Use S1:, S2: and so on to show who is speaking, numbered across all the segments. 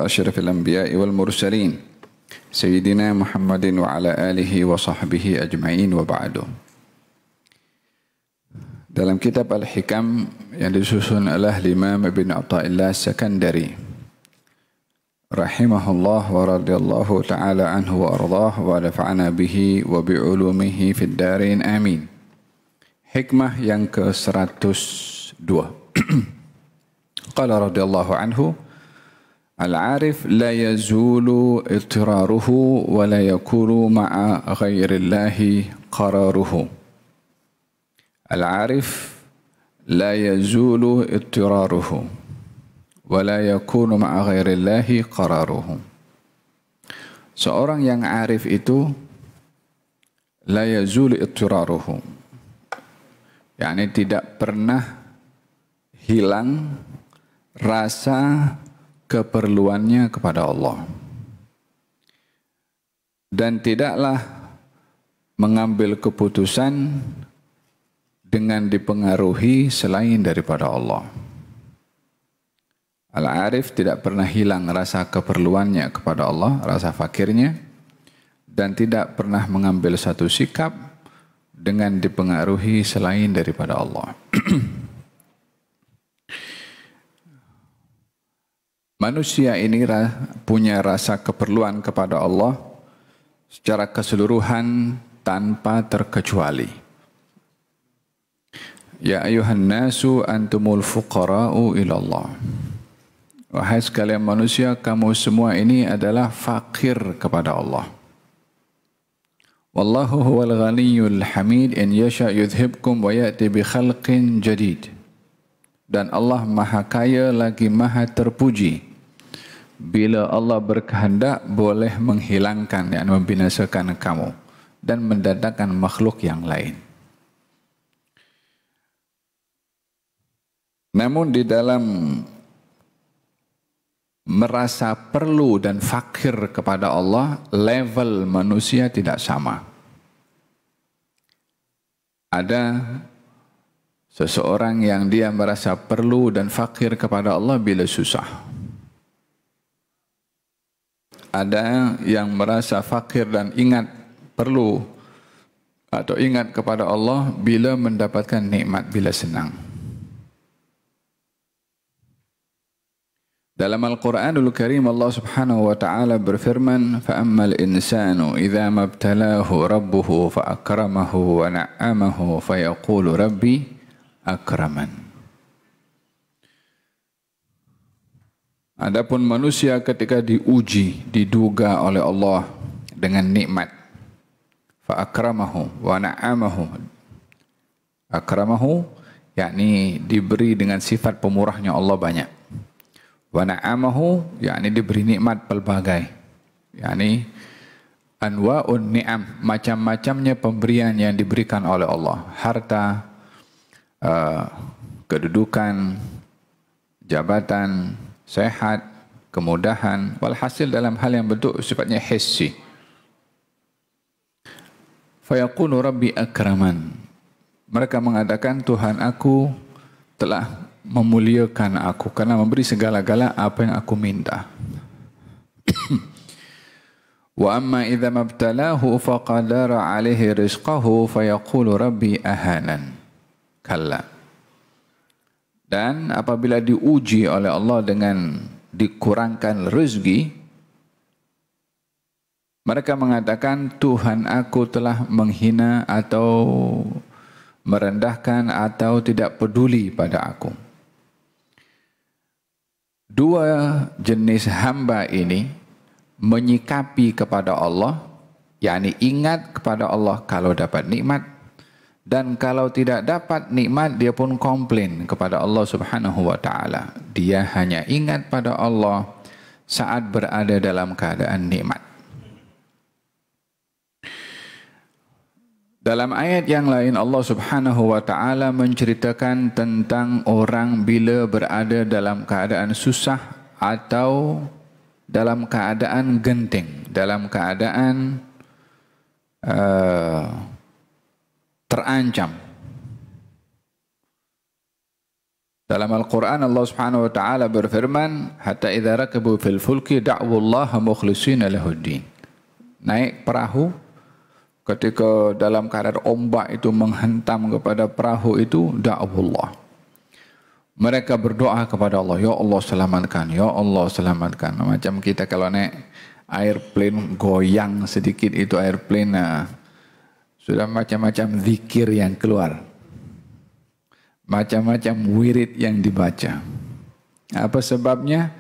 S1: وأشرف الأنبياء والمرسلين سيدنا محمد وعلى آله وصحبه أجمعين وبعد. Dalam kitab Al-Hikam yang disusun oleh Imam Ibn Athaillah As-Sakandari rahimahullah wa radiyallahu ta'ala anhu wa ardah wa nafa'ana bihi wa bi'ulumihi fid darin amin. Hikmah yang ke-102. Qala radiyallahu anhu, al-arif la yazulu ittiraruhu wa la yakunu ma'a ghairillahi qararuhu. Al-arif la yazulu ittiraruhu wa la yakunu ma'a ghairillahi qararuhu. Seorang yang arif itu la yazulu ittiraruhu, yakni tidak pernah hilang rasa keperluannya kepada Allah dan tidaklah mengambil keputusan dengan dipengaruhi selain daripada Allah. Al-arif tidak pernah hilang rasa keperluannya kepada Allah, rasa fakirnya, dan tidak pernah mengambil satu sikap dengan dipengaruhi selain daripada Allah. Manusia ini punya rasa keperluan kepada Allah secara keseluruhan tanpa terkecuali. Ya ayuhan nasu antumul fuqara'u ilallah. Wahai sekalian manusia, kamu semua ini adalah fakir kepada Allah. Wallahu huwal ghaniyyul hamid, in yasha yudhibkum wa ya'ti bi khalqin jadid. Dan Allah maha kaya lagi maha terpuji. Bila Allah berkehendak boleh menghilangkan, yang membinasakan kamu dan mendatangkan makhluk yang lain. Namun di dalam merasa perlu dan fakir kepada Allah, level manusia tidak sama. Ada seseorang yang dia merasa perlu dan fakir kepada Allah bila susah. Ada yang merasa fakir dan ingat perlu atau ingat kepada Allah bila mendapatkan nikmat, bila senang. Dalam Al-Quranul Karim Allah Subhanahu wa taala berfirman, "Fa'ammal insanu idza mabtalahu rabbuhu fa'akramahu wa na'amahu fayaqulu rabbi akraman." Adapun manusia ketika diuji, diduga oleh Allah dengan nikmat, fa'akramahu wa na'amahu. Akramahu yakni diberi dengan sifat pemurahnya Allah banyak. Wa na'amahu yakni diberi nikmat pelbagai, yakni anwa'un ni'am, macam-macamnya pemberian yang diberikan oleh Allah, harta, kedudukan, jabatan, sehat, kemudahan, walhasil dalam hal yang bentuk sifatnya hissi. Fayaqulu rabbi akraman. Mereka mengatakan Tuhan aku telah memuliakan aku karena memberi segala-gala apa yang aku minta. Wa amma idza mabtalahu faqadara alaihi rizqahu fayaqulu rabbi ahanan. Kalla. Dan apabila diuji oleh Allah dengan dikurangkan rezeki, mereka mengatakan Tuhan aku telah menghina atau merendahkan atau tidak peduli pada aku. Dua jenis hamba ini menyikapi kepada Allah, yakni ingat kepada Allah kalau dapat nikmat, dan kalau tidak dapat nikmat dia pun komplain kepada Allah Subhanahu wa taala. Dia hanya ingat pada Allah saat berada dalam keadaan nikmat. Dalam ayat yang lain Allah Subhanahu wa taala menceritakan tentang orang bila berada dalam keadaan susah atau dalam keadaan genting, dalam keadaan terancam. Dalam Al-Quran Allah Subhanahu wa taala berfirman, hatta idza rakabu fil fulki da'wu Allah mukhlishina lahuddin. Naik perahu, ketika dalam keadaan ombak itu menghentam kepada perahu itu, da'wu Allah. Mereka berdoa kepada Allah, ya Allah selamatkan, ya Allah selamatkan. Macam kita kalau naik airplane goyang sedikit itu airplane, sudah macam-macam zikir yang keluar. Macam-macam wirid yang dibaca. Apa sebabnya?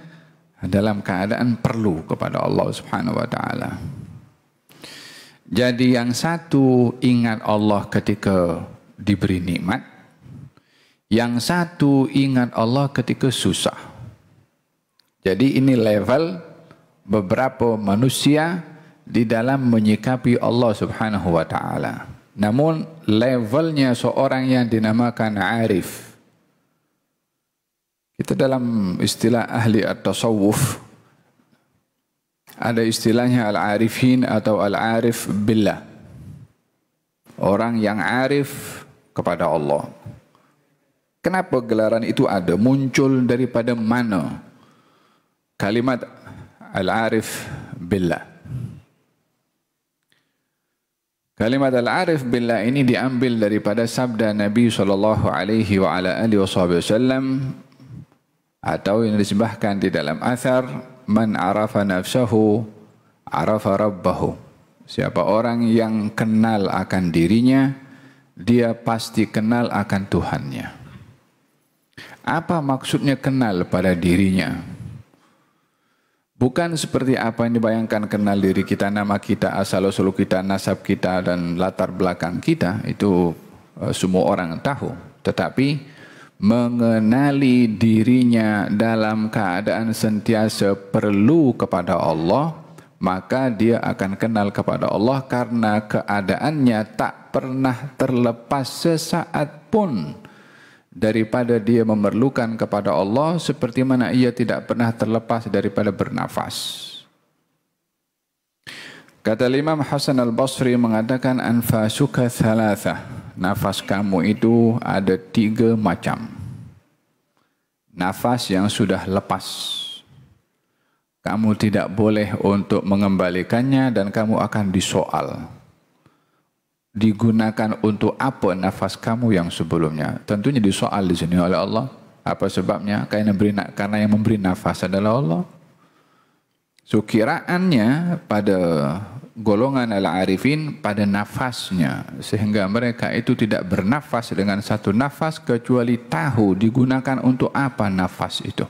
S1: Dalam keadaan perlu kepada Allah Subhanahu wa taala. Jadi yang satu ingat Allah ketika diberi nikmat, yang satu ingat Allah ketika susah. Jadi ini level beberapa manusia di dalam menyikapi Allah Subhanahu wa taala. Namun levelnya seorang yang dinamakan arif. Kita dalam istilah ahli at-tasawuf ada istilahnya al-arifin atau al-arif billah. Orang yang arif kepada Allah. Kenapa gelaran itu ada? Muncul daripada mana kalimat al-arif billah? Kalimat al-arif billah ini diambil daripada sabda Nabi SAW atau yang disebutkan di dalam athar, man arafa nafsahu arafa rabbahu. Siapa orang yang kenal akan dirinya, dia pasti kenal akan Tuhannya. Apa maksudnya kenal pada dirinya? Bukan seperti apa yang dibayangkan kenal diri kita, nama kita, asal-usul kita, nasab kita dan latar belakang kita, itu semua orang tahu. Tetapi mengenali dirinya dalam keadaan sentiasa perlu kepada Allah, maka dia akan kenal kepada Allah karena keadaannya tak pernah terlepas sesaat pun daripada dia memerlukan kepada Allah, seperti mana ia tidak pernah terlepas daripada bernafas. Kata Imam Hasan Al-Basri mengatakan, anfasuka thalathah, nafas kamu itu ada 3 macam. Nafas yang sudah lepas, kamu tidak boleh untuk mengembalikannya dan kamu akan disoal. Digunakan untuk apa nafas kamu yang sebelumnya? Tentunya disoal di sini oleh Allah. Apa sebabnya? Karena yang memberi nafas adalah Allah. So kiraannya pada golongan al-arifin pada nafasnya, sehingga mereka itu tidak bernafas dengan satu nafas kecuali tahu digunakan untuk apa nafas itu.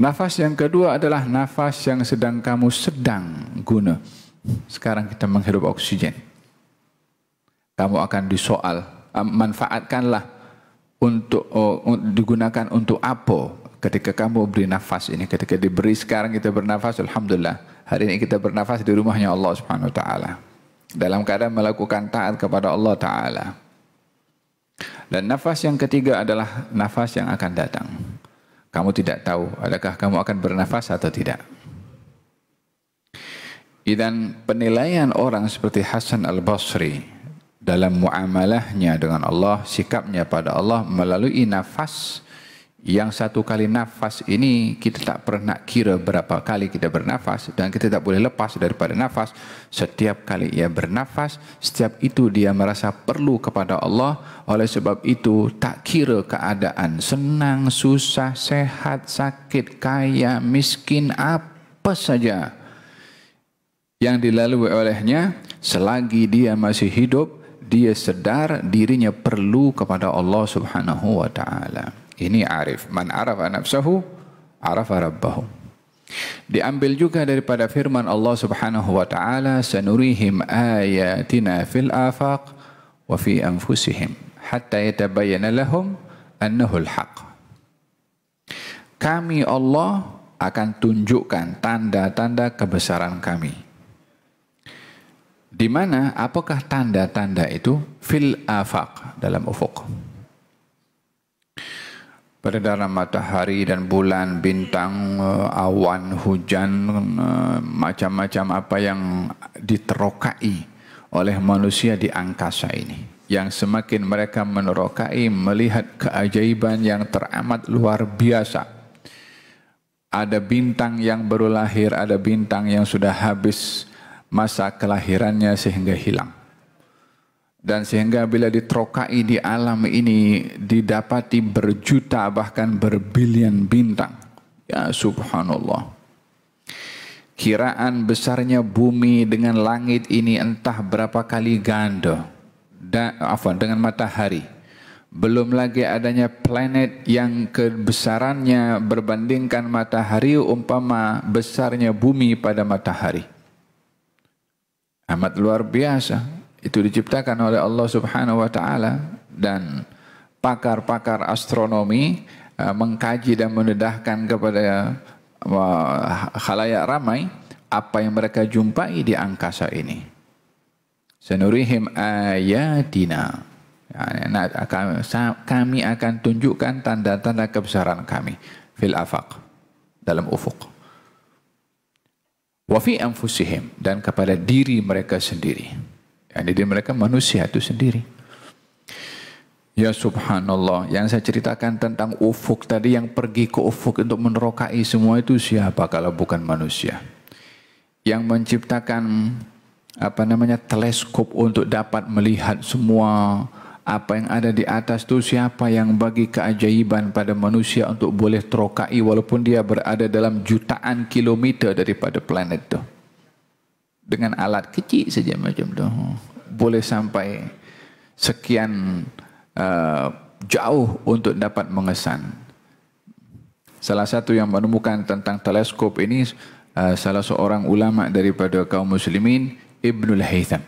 S1: Nafas yang kedua adalah nafas yang sedang kamu guna. Sekarang kita menghirup oksigen. Kamu akan disoal, manfaatkanlah untuk digunakan untuk apa ketika kamu beri nafas ini. Ketika diberi sekarang kita bernafas, alhamdulillah. Hari ini kita bernafas di rumahnya Allah Subhanahu wa taala. Dalam keadaan melakukan taat kepada Allah taala. Dan nafas yang ketiga adalah nafas yang akan datang. Kamu tidak tahu adakah kamu akan bernafas atau tidak. Dan penilaian orang seperti Hasan Al-Basri dalam muamalahnya dengan Allah, sikapnya pada Allah melalui nafas, yang satu kali nafas ini kita tak pernah kira berapa kali kita bernafas, dan kita tak boleh lepas daripada nafas. Setiap kali ia bernafas, setiap itu dia merasa perlu kepada Allah. Oleh sebab itu tak kira keadaan senang, susah, sehat, sakit, kaya, miskin, apa saja yang dilalui olehnya, selagi dia masih hidup, dia sedar dirinya perlu kepada Allah Subhanahu wa taala. Ini arif. Man arafa nafsahu, arafa rabbahu. Diambil juga daripada firman Allah Subhanahu wa taala, sanurihim ayatina fil afaq wa fi anfusihim hatta yatabayyana lahum annahu al-haq. Kami Allah akan tunjukkan tanda-tanda kebesaran kami. Di mana? Apakah tanda-tanda itu? Fil afaq, dalam ufuk. Peredaran matahari dan bulan, bintang, awan, hujan, macam-macam apa yang diterokai oleh manusia di angkasa ini. yang semakin mereka menerokai melihat keajaiban yang teramat luar biasa. Ada bintang yang baru lahir, ada bintang yang sudah habis masa kelahirannya sehingga hilang. Dan sehingga bila diterokai di alam ini didapati berjuta bahkan berbilion bintang. Ya subhanallah. Kiraan besarnya bumi dengan langit ini entah berapa kali ganda. Dengan matahari. Belum lagi adanya planet yang kebesarannya berbandingkan matahari umpama besarnya bumi pada matahari. Amat luar biasa. Itu diciptakan oleh Allah Subhanahu wa taala dan pakar-pakar astronomi mengkaji dan mendedahkan kepada khalayak ramai apa yang mereka jumpai di angkasa ini. Sanurihim ayatina. Kami akan tunjukkan tanda-tanda kebesaran kami fil afaq, dalam ufuk. Wa fi anfusihim, dan kepada diri mereka sendiri. Diri mereka manusia itu sendiri. Ya subhanallah, yang saya ceritakan tentang ufuk tadi, yang pergi ke ufuk untuk menerokai semua itu siapa kalau bukan manusia? Yang menciptakan teleskop untuk dapat melihat semua apa yang ada di atas itu siapa? Yang bagi keajaiban pada manusia untuk boleh terokai walaupun dia berada dalam jutaan kilometer daripada planet itu. Dengan alat kecil saja macam tu boleh sampai sekian jauh untuk dapat mengesan. Salah satu yang menemukan tentang teleskop ini salah seorang ulama daripada kaum muslimin, Ibnul Haytham.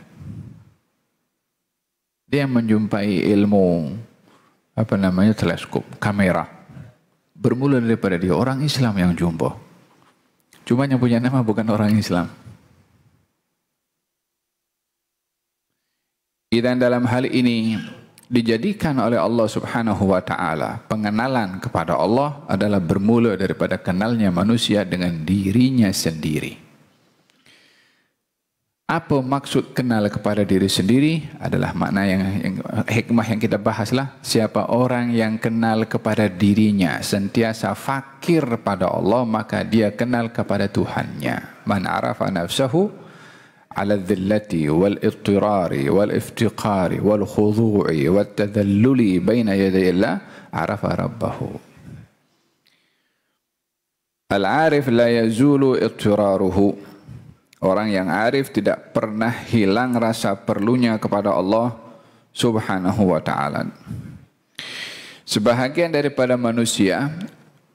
S1: Dia menjumpai ilmu teleskop, kamera. Bermula daripada dia orang Islam yang jumpa. Cuma yang punya nama bukan orang Islam. Dan dalam hal ini dijadikan oleh Allah Subhanahu wa taala pengenalan kepada Allah adalah bermula daripada kenalnya manusia dengan dirinya sendiri. Apa maksud kenal kepada diri sendiri adalah makna yang hikmah yang kita bahaslah. Siapa orang yang kenal kepada dirinya sentiasa fakir pada Allah, maka dia kenal kepada Tuhannya. Man arafa nafsahu ala dhillati wal ittirari wal iftiqari wal khudu'i wat tadalluli baina yaday Allah arafa rabbahu. Al-arif la yazulu ittiraruhu. Orang yang arif tidak pernah hilang rasa perlunya kepada Allah Subhanahu wa ta'ala. Sebahagian daripada manusia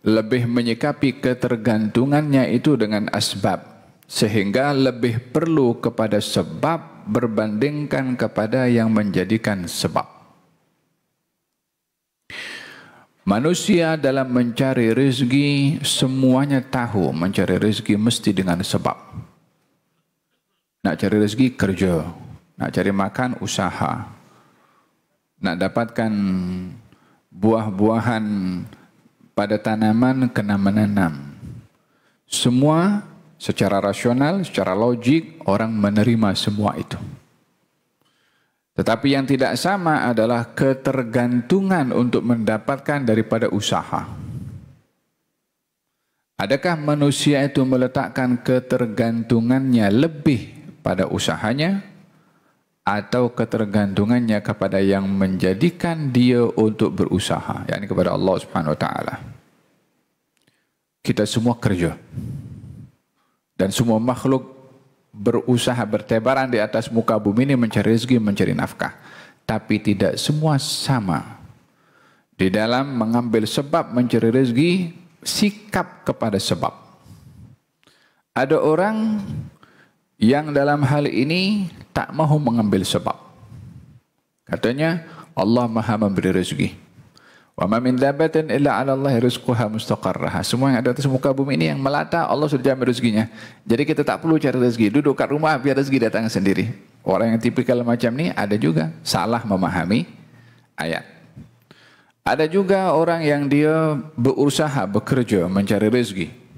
S1: lebih menyikapi ketergantungannya itu dengan asbab, sehingga lebih perlu kepada sebab berbandingkan kepada yang menjadikan sebab. Manusia dalam mencari rezeki semuanya tahu mencari rezeki mesti dengan sebab. Nak cari rezeki kerja, nak cari makan usaha, nak dapatkan buah-buahan pada tanaman kena menanam. Semua secara rasional, secara logik orang menerima semua itu. Tetapi yang tidak sama adalah ketergantungan untuk mendapatkan daripada usaha. Adakah manusia itu meletakkan ketergantungannya lebih pada usahanya atau ketergantungannya kepada yang menjadikan dia untuk berusaha, yakni kepada Allah Subhanahu wa taala? Kita semua kerja dan semua makhluk berusaha bertebaran di atas muka bumi ini mencari rezeki, mencari nafkah, tapi tidak semua sama di dalam mengambil sebab mencari rezeki, sikap kepada sebab. Ada orang yang dalam hal ini tak mahu mengambil sebab. Katanya Allah Maha memberi rezeki. Wa ma min dabbatin illa 'ala Allahi rizquha mustaqarraha. Semua yang ada atas muka bumi ini yang melata Allah sudah jamin rezekinya. Jadi kita tak perlu cari rezeki, duduk kat rumah biar rezeki datang sendiri. Orang yang tipikal macam ni ada juga salah memahami ayat. Ada juga orang yang dia berusaha, bekerja mencari rezeki.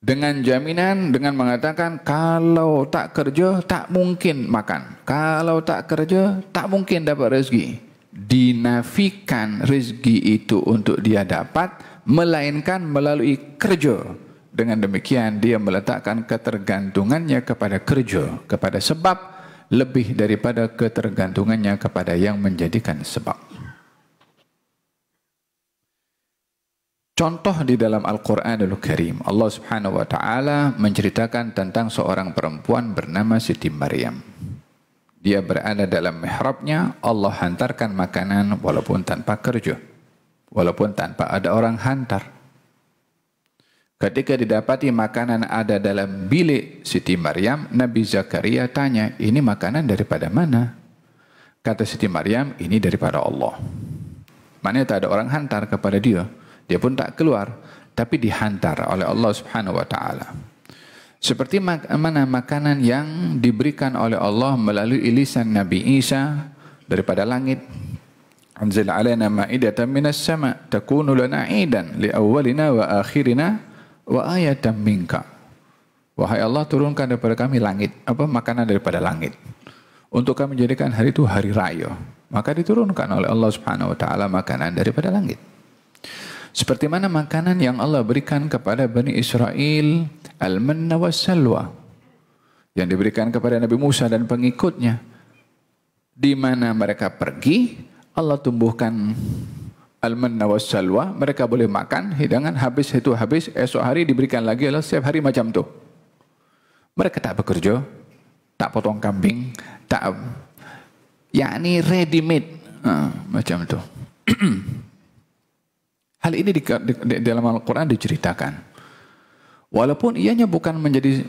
S1: dengan jaminan, dengan mengatakan kalau tak kerja tak mungkin makan, kalau tak kerja tak mungkin dapat rezeki. Dinafikan rezeki itu untuk dia dapat, melainkan melalui kerja. Dengan demikian dia meletakkan ketergantungannya kepada kerja, kepada sebab, lebih daripada ketergantungannya kepada yang menjadikan sebab. Contoh di dalam Al-Quranul Karim, Allah Subhanahu wa taala menceritakan tentang seorang perempuan bernama Siti Maryam. Dia berada dalam mihrabnya, Allah hantarkan makanan walaupun tanpa kerja, walaupun tanpa ada orang hantar. Ketika didapati makanan ada dalam bilik Siti Maryam, Nabi Zakaria tanya, ini makanan daripada mana? Kata Siti Maryam, ini daripada Allah. Maknanya tak ada orang hantar kepada dia. Dia pun tak keluar, tapi dihantar oleh Allah Subhanahu wa taala. Seperti mana makanan yang diberikan oleh Allah melalui lisan Nabi Isa daripada langit. Anzil alaina ma'idatan minas sama' takunu lana 'idan li awwalina wa akhirina wa ayatan minka. Wahai Allah, turunkan daripada kami langit, makanan daripada langit, untuk kami jadikan hari itu hari raya. Maka diturunkan oleh Allah Subhanahu wa taala makanan daripada langit. Seperti mana makanan yang Allah berikan kepada Bani Israel, al-manna was-salwa, yang diberikan kepada Nabi Musa dan pengikutnya. Di mana mereka pergi, Allah tumbuhkan al-manna was-salwa, mereka boleh makan, hidangan habis itu habis, esok hari diberikan lagi, setiap hari macam tu. Mereka tak bekerja, tak potong kambing, tak yakni ready made, macam tu. Hal ini di dalam Al-Quran diceritakan. Walaupun ianya bukan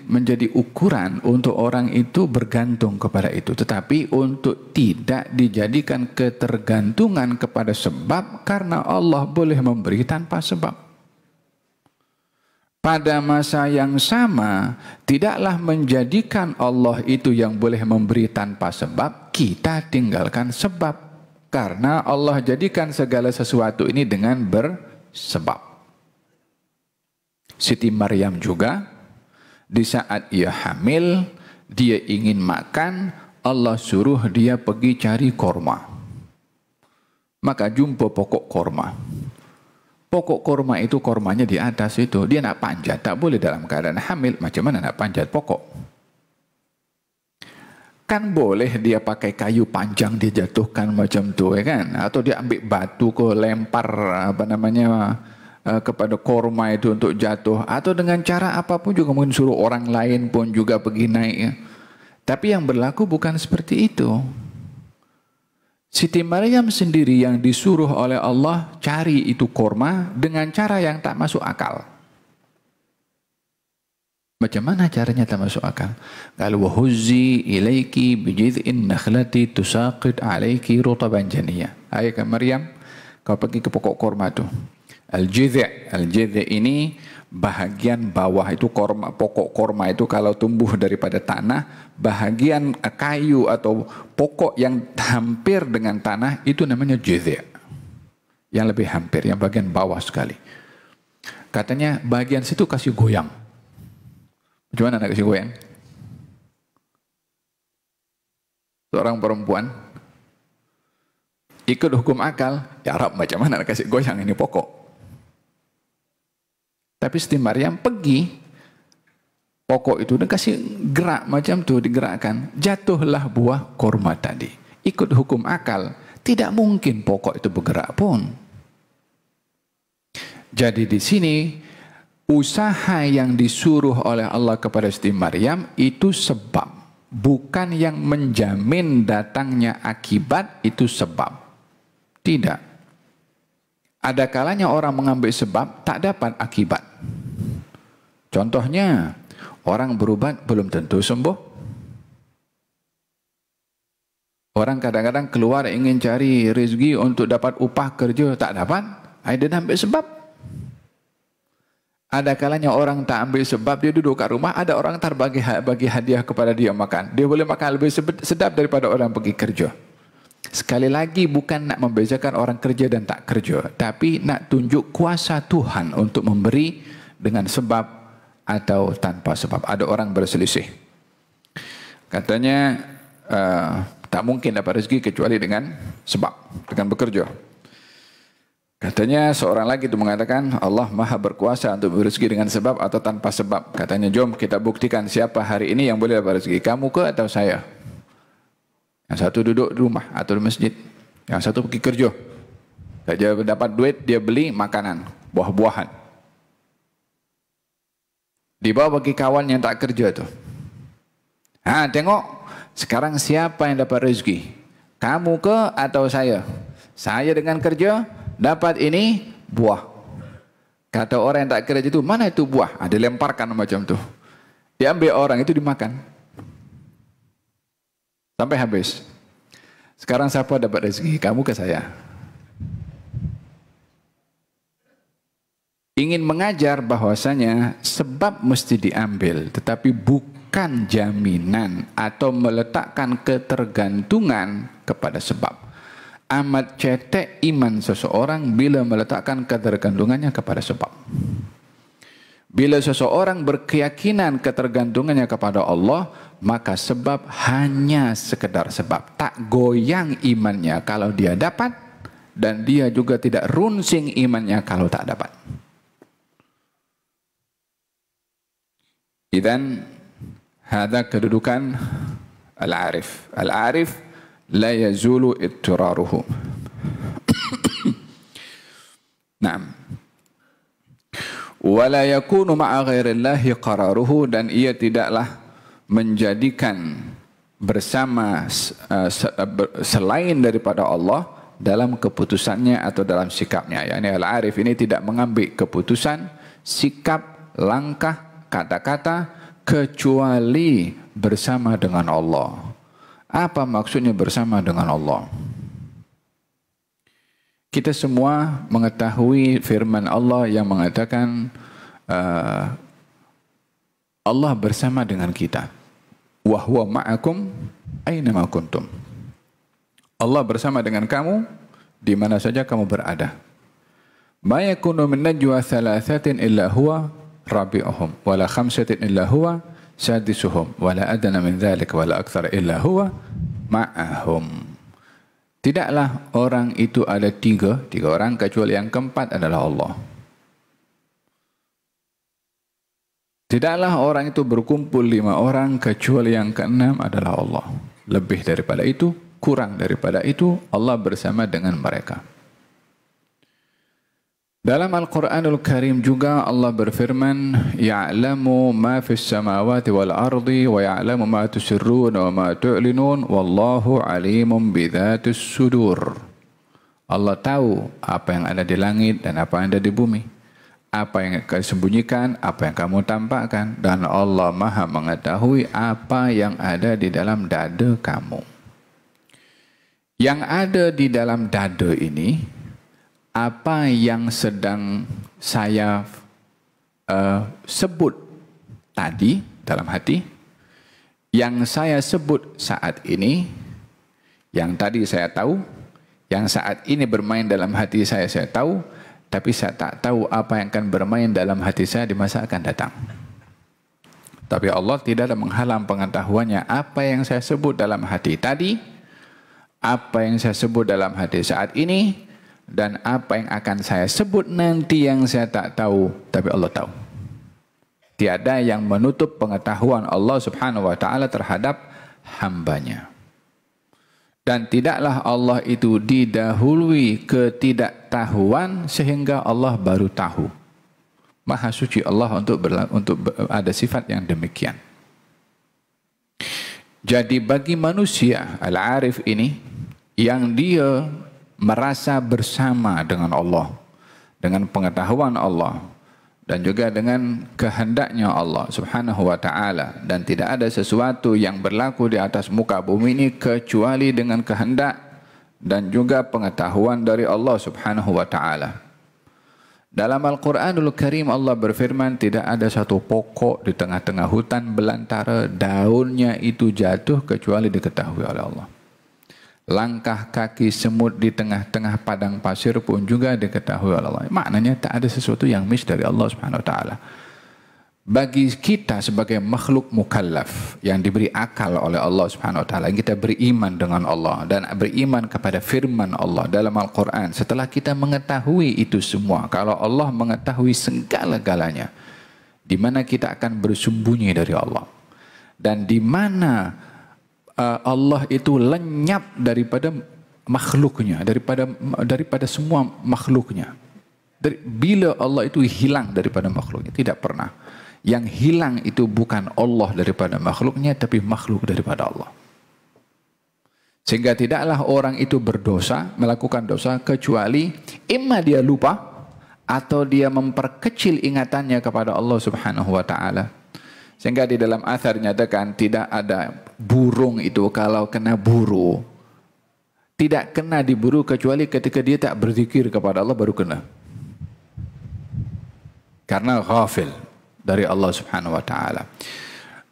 S1: menjadi ukuran untuk orang itu bergantung kepada itu, tetapi untuk tidak dijadikan ketergantungan kepada sebab, karena Allah boleh memberi tanpa sebab. Pada masa yang sama, tidaklah menjadikan Allah itu yang boleh memberi tanpa sebab, kita tinggalkan sebab. Karena Allah jadikan segala sesuatu ini dengan bersebab. Siti Maryam juga, di saat ia hamil, dia ingin makan, Allah suruh dia pergi cari korma. Maka jumpa pokok korma. Pokok korma itu, kormanya di atas itu, dia nak panjat, tak boleh dalam keadaan hamil. Macam mana nak panjat pokok? Kan boleh dia pakai kayu panjang, dia jatuhkan macam tu, ya kan? Atau dia ambil batu ke lempar kepada korma itu untuk jatuh, atau dengan cara apapun juga, mungkin suruh orang lain pun juga pergi naik, ya. Tapi yang berlaku bukan seperti itu. Siti Maryam sendiri yang disuruh oleh Allah cari itu korma dengan cara yang tak masuk akal. Macam mana caranya tak masuk akal? Kalau wahuzzi ilaiki bijid'in nakhlati tusaqit alaiki rutaban janiyah. Hai Maryam, kau pergi ke pokok korma tu. Al-jidh' ini bahagian bawah itu korma, pokok korma itu kalau tumbuh daripada tanah, bahagian kayu atau pokok yang hampir dengan tanah itu namanya jidh'. Yang lebih hampir, yang bagian bawah sekali. Katanya bagian situ kasih goyang. Macam mana nak kasih goyang? Seorang perempuan ikut hukum akal, ya Rab, macam mana nak kasih goyang ini pokok? Tapi Siti Maryam pergi, pokok itu dia kasih gerak macam tu, digerakkan, jatuhlah buah korma tadi. Ikut hukum akal, tidak mungkin pokok itu bergerak pun. Jadi di sini usaha yang disuruh oleh Allah kepada Siti Maryam itu sebab, bukan yang menjamin datangnya akibat itu sebab. Tidak. Ada kalanya orang mengambil sebab tak dapat akibat. Contohnya, orang berubat belum tentu sembuh. Orang kadang-kadang keluar ingin cari rezeki untuk dapat upah kerja, tak dapat. Dia ambil sebab. Ada kalanya orang tak ambil sebab, dia duduk kat rumah, ada orang bagi hadiah kepada dia makan. Dia boleh makan lebih sedap daripada orang pergi kerja. Sekali lagi, bukan nak membezakan orang kerja dan tak kerja, tapi nak tunjuk kuasa Tuhan untuk memberi dengan sebab atau tanpa sebab. Ada orang berselisih. Katanya tak mungkin dapat rezeki kecuali dengan sebab, dengan bekerja. Katanya seorang lagi itu mengatakan Allah maha berkuasa untuk beri rezeki dengan sebab atau tanpa sebab. Katanya jom kita buktikan siapa hari ini yang boleh dapat rezeki, kamu ke atau saya? Yang satu duduk di rumah atau di masjid, yang satu pergi kerja. Dia dapat duit, dia beli makanan, buah-buahan. Dibawa bagi kawan yang tak kerja tu. Tengok, sekarang siapa yang dapat rezeki? Kamu ke atau saya? Saya dengan kerja dapat ini buah. Kata orang yang tak kerja itu, mana itu buah? Dilemparkan macam tu. Diambil orang itu dimakan. Sampai habis. Sekarang siapa dapat rezeki? Kamu ke saya? Ingin mengajar bahwasanya sebab mesti diambil, tetapi bukan jaminan atau meletakkan ketergantungan kepada sebab. Amat cetek iman seseorang bila meletakkan ketergantungannya kepada sebab. Bila seseorang berkeyakinan ketergantungannya kepada Allah, maka sebab hanya sekedar sebab. Tak goyang imannya kalau dia dapat, dan dia juga tidak runsing imannya kalau tak dapat. Idzan hadza kedudukan al-arif. Al-arif la yazulu ittiraruhu. Naam. Wa la yakunu ma'a ghairillahi qararuhu, dan ia tidaklah menjadikan bersama selain daripada Allah dalam keputusannya atau dalam sikapnya. Yani al-arif ini tidak mengambil keputusan, sikap, langkah, kata-kata kecuali bersama dengan Allah. Apa maksudnya bersama dengan Allah? Kita semua mengetahui firman Allah yang mengatakan Allah bersama dengan kita. Wa huwa ma'akum aina ma kuntum. Allah bersama dengan kamu di mana saja kamu berada. Ma yakunu min najwa thalathatin illa huwa rabi'uhum wa la khamsatin illa huwa sadisuhum wa la adna min dzalik wa la aktsara illa huwa ma'ahum. Tidaklah orang itu ada tiga orang kecuali yang keempat adalah Allah. Tidaklah orang itu berkumpul 5 orang kecuali yang keenam adalah Allah. Lebih daripada itu, kurang daripada itu, Allah bersama dengan mereka. Dalam Al-Quranul Karim juga Allah berfirman, Ya'lamu ma fis samawati wal ardi wa ya'lamu ma tusirrun wa ma tu'linun wallahu alimun bidhatis sudur. Allah tahu apa yang ada di langit dan apa yang ada di bumi. Apa yang kamu sembunyikan, apa yang kamu tampakkan. Dan Allah maha mengetahui apa yang ada di dalam dada kamu. Yang ada di dalam dada ini, apa yang sedang saya sebut tadi dalam hati, yang saya sebut saat ini, yang tadi saya tahu, yang saat ini bermain dalam hati saya tahu, tapi saya tak tahu apa yang akan bermain dalam hati saya di masa akan datang. Tapi Allah tidak ada menghalang pengetahuannya apa yang saya sebut dalam hati tadi, apa yang saya sebut dalam hati saat ini, dan apa yang akan saya sebut nanti yang saya tak tahu, tapi Allah tahu. Tiada yang menutup pengetahuan Allah Subhanahu wa taala terhadap hambanya. Dan tidaklah Allah itu didahului ketidaktahuan sehingga Allah baru tahu. Maha suci Allah untuk ada sifat yang demikian. Jadi bagi manusia al-arif ini, yang dia merasa bersama dengan Allah, dengan pengetahuan Allah, dan juga dengan kehendaknya Allah Subhanahu wa ta'ala, dan tidak ada sesuatu yang berlaku di atas muka bumi ini kecuali dengan kehendak dan juga pengetahuan dari Allah Subhanahu wa ta'ala. Dalam Al-Quranul Karim Allah berfirman, tidak ada satu pokok di tengah-tengah hutan belantara daunnya itu jatuh kecuali diketahui oleh Allah. Langkah kaki semut di tengah-tengah padang pasir pun juga diketahui oleh Allah. Maknanya tak ada sesuatu yang miss dari Allah Subhanahu wa taala. bagi kita sebagai makhluk mukallaf yang diberi akal oleh Allah Subhanahu wa taala, kita beriman dengan Allah dan beriman kepada firman Allah dalam Al-Qur'an, setelah kita mengetahui itu semua, kalau Allah mengetahui segala-galanya, di mana kita akan bersembunyi dari Allah dan di mana Allah itu lenyap daripada makhluknya, daripada semua makhluknya. Bila Allah itu hilang daripada makhluknya, tidak pernah. Yang hilang itu bukan Allah daripada makhluknya, tapi makhluk daripada Allah. Sehingga tidaklah orang itu berdosa, melakukan dosa, kecuali imma dia lupa, atau dia memperkecil ingatannya kepada Allah Subhanahu wa ta'ala. Sehingga di dalam athar nyatakan, tidak ada burung itu kalau kena buru, tidak kena diburu kecuali ketika dia tak berzikir kepada Allah baru kena. Karena ghafil dari Allah Subhanahu wa ta'ala.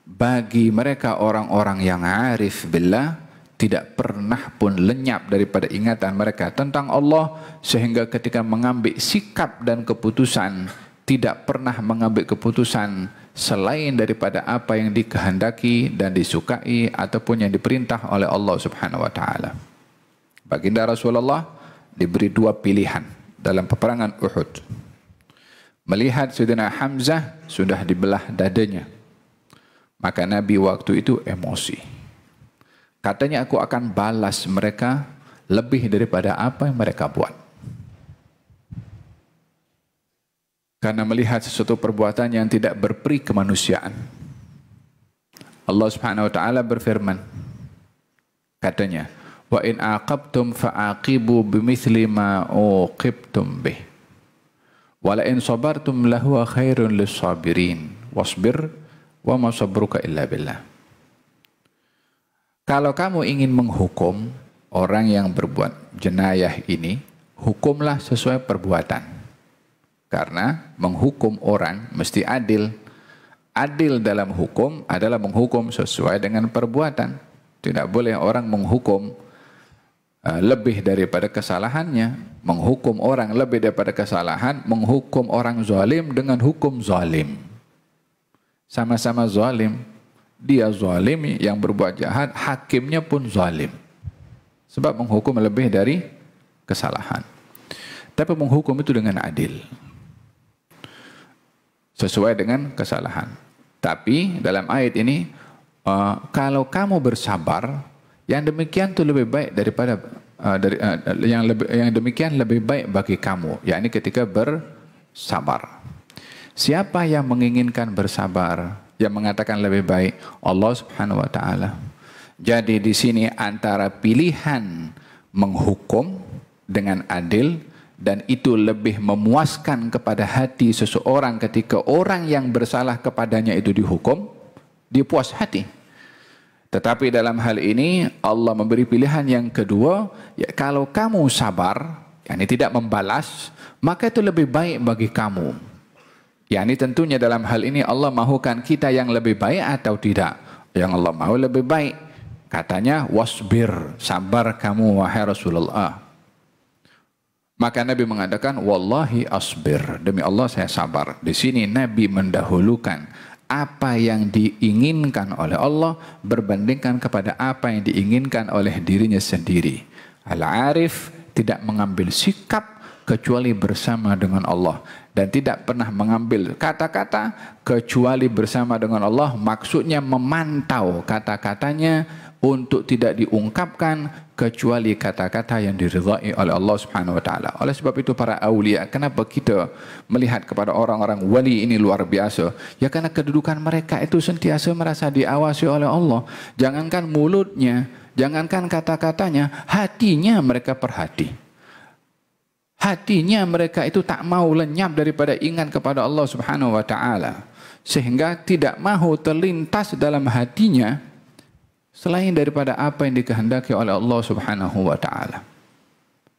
S1: Bagi mereka orang-orang yang arif billah, tidak pernah pun lenyap daripada ingatan mereka tentang Allah, sehingga ketika mengambil sikap dan keputusan, tidak pernah mengambil keputusan selain daripada apa yang dikehendaki dan disukai ataupun yang diperintah oleh Allah Subhanahu wa ta'ala. Baginda Rasulullah diberi dua pilihan dalam peperangan Uhud. Melihat Sayyidina Hamzah sudah dibelah dadanya, maka Nabi waktu itu emosi. Katanya, aku akan balas mereka lebih daripada apa yang mereka buat. Karena melihat sesuatu perbuatan yang tidak berperi kemanusiaan. Allah Subhanahu wa ta'ala berfirman, katanya, wa in aqabtum fa'aqibu bimithli ma uqibtum bih. Wala in sabartum lahuwa khairun lis-sabirin wasbir wa ma sabruka illa billah. Kalau kamu ingin menghukum orang yang berbuat jenayah ini, hukumlah sesuai perbuatan. Karena menghukum orang mesti adil. Adil dalam hukum adalah menghukum sesuai dengan perbuatan. Tidak boleh orang menghukum lebih daripada kesalahannya, menghukum orang lebih daripada kesalahan, menghukum orang zalim dengan hukum zalim. Sama-sama zalim, dia zalim yang berbuat jahat, hakimnya pun zalim. Sebab menghukum lebih dari kesalahan. Tapi menghukum itu dengan adil, sesuai dengan kesalahan. Tapi dalam ayat ini, kalau kamu bersabar, yang demikian itu lebih baik daripada yang demikian lebih baik bagi kamu, yakni ketika bersabar. Siapa yang menginginkan bersabar, yang mengatakan lebih baik? Allah Subhanahu wa ta'ala. Jadi di sini antara pilihan menghukum dengan adil, dan itu lebih memuaskan kepada hati seseorang ketika orang yang bersalah kepadanya itu dihukum, dia puas hati. Tetapi dalam hal ini Allah memberi pilihan yang kedua, ya, kalau kamu sabar, yakni tidak membalas, maka itu lebih baik bagi kamu. Yakni tentunya dalam hal ini Allah mahukan kita yang lebih baik atau tidak? Yang Allah mahu lebih baik. Katanya, wasbir, sabar kamu wahai Rasulullah. Maka Nabi mengatakan, wallahi asbir, demi Allah saya sabar. Di sini Nabi mendahulukan apa yang diinginkan oleh Allah berbandingkan kepada apa yang diinginkan oleh dirinya sendiri. Al-Arif tidak mengambil sikap kecuali bersama dengan Allah, dan tidak pernah mengambil kata-kata kecuali bersama dengan Allah. Maksudnya memantau kata-katanya untuk tidak diungkapkan kecuali kata-kata yang diridhai oleh Allah Subhanahu wa ta'ala. Oleh sebab itu para awliya, kenapa kita melihat kepada orang-orang wali ini luar biasa? Ya karena kedudukan mereka itu sentiasa merasa diawasi oleh Allah. Jangankan mulutnya, jangankan kata-katanya, hatinya mereka perhati. Hatinya mereka itu tak mau lenyap daripada ingat kepada Allah Subhanahu wa ta'ala, sehingga tidak mahu terlintas dalam hatinya selain daripada apa yang dikehendaki oleh Allah Subhanahu wa ta'ala.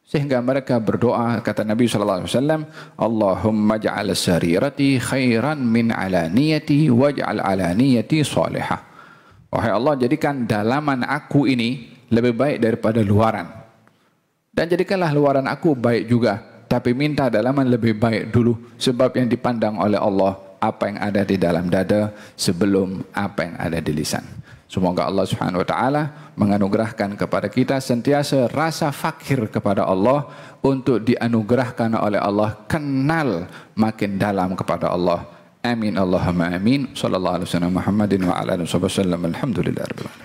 S1: Sehingga mereka berdoa, kata Nabi sallallahu alaihi wasallam, Allahumma ja'al sarirati khairan min alaniyati waj'al alaniyati salihah. Wahai Allah, jadikan dalaman aku ini lebih baik daripada luaran, dan jadikanlah luaran aku baik juga, tapi minta dalaman lebih baik dulu, sebab yang dipandang oleh Allah apa yang ada di dalam dada sebelum apa yang ada di lisan. Semoga Allah Subhanahu wa taala menganugerahkan kepada kita sentiasa rasa fakir kepada Allah untuk dianugerahkan oleh Allah kenal makin dalam kepada Allah. Amin Allahumma amin. Sallallahu alaihi wasallam Muhammadin wa ala alihi wasallam. Alhamdulillahirabbil alamin.